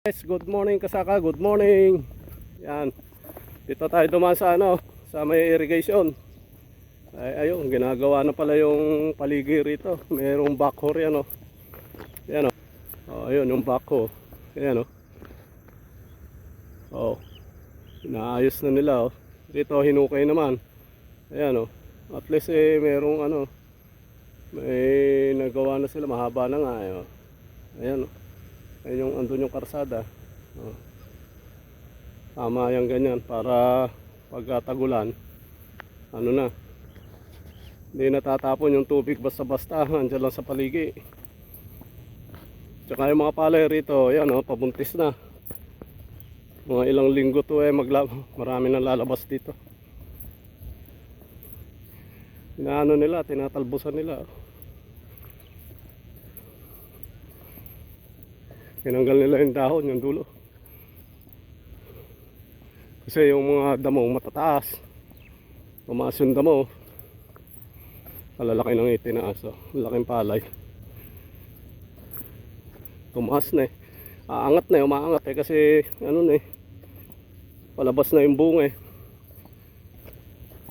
Guys, good morning kasaka, good morning. Yan. Dito tayo dumaan sa sa may irrigation. Ay ayun, ginagawa na pala yung paligid rito. Mayroong backhoe yan Yan Oh, ayun yung backhoe. Ayan Oh. Inaayos na nila Dito hinukay naman. Ayan At least mayroong may nagawa na sila, mahaba na nga Ayan Ayun yung andun yung karsada. Tama yung ganyan para pagkatagulan na hindi natatapon yung tubig basta-basta, andyan lang sa paligi. Tsaka yung mga palay rito, ayan pabuntis na. Mga ilang linggo to marami nang lalabas dito. Inaano nila, tinatalbusan nila. Tinanggal nila yung dahon, yung dulo. Kasi yung mga damo matataas. Tumaas yung damo. Kalalaki ng itinaas laking palay. Tumaas na Aangat na umaangat kasi palabas na yung bunga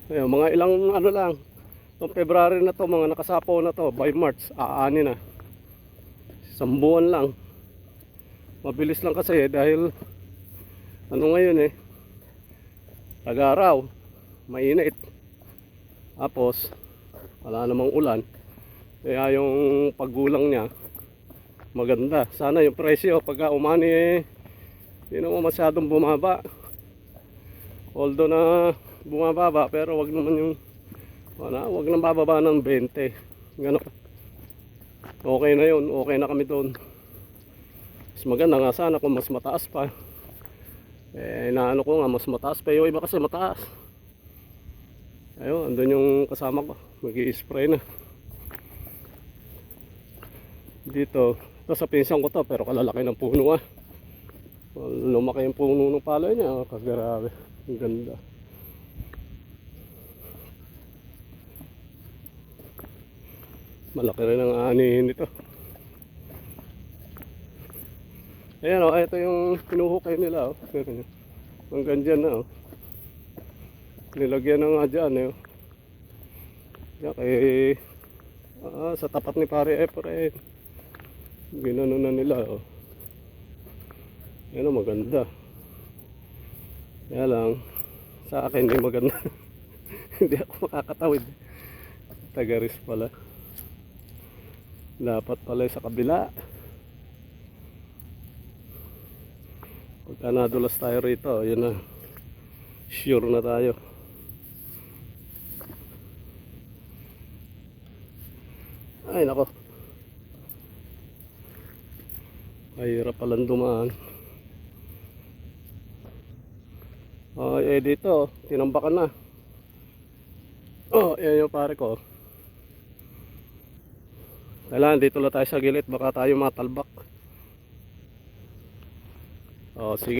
Ayun, mga ilang lang. Itong February na to, mga nakasapaw na to, by March, aani na. Isang buwan lang. Mabilis lang kasi dahil ngayon tag-araw, mainit. Tapos wala namang ulan. Kaya yung paggulang niya maganda. Sana yung presyo pagka umani hindi naman masyadong bumaba. Although na bumababa, pero wag naman wag nang bababa ng 20. Ganun. Okay na yun. Okay na kami doon. Mas maganda nga sana kung mas mataas pa. Naano ko nga mas mataas pa. Yung iba kasi mataas. Ayun, andun yung kasama ko. Mag-i-spray na. Dito. Ito sa pinsan ko to, pero kalalaki ng puno Lumaki yung puno ng palay niya. Kagarabe. Ang ganda. Malaki rin ang anihin nito. Ayan ito yung pinuhukay nila hanggang dyan na nilagyan na nga dyan Yan kay sa tapat ni Pare Efren. Ginano na nila Yan maganda. Kaya lang sa akin hindi maganda. Hindi ako makakatawid. Tagaris pala. Dapat pala sa kabila. Pagka nadulas tayo rito, yun na, sure na tayo. Ay nako, mahirap palang dumaan. Dito tinambakan na. Yan yung pare ko. Kailangan dito lang tayo sa gilid, baka tayo matalbak. Sige.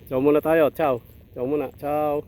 Ciao muna tayo. Ciao. Ciao muna. Ciao.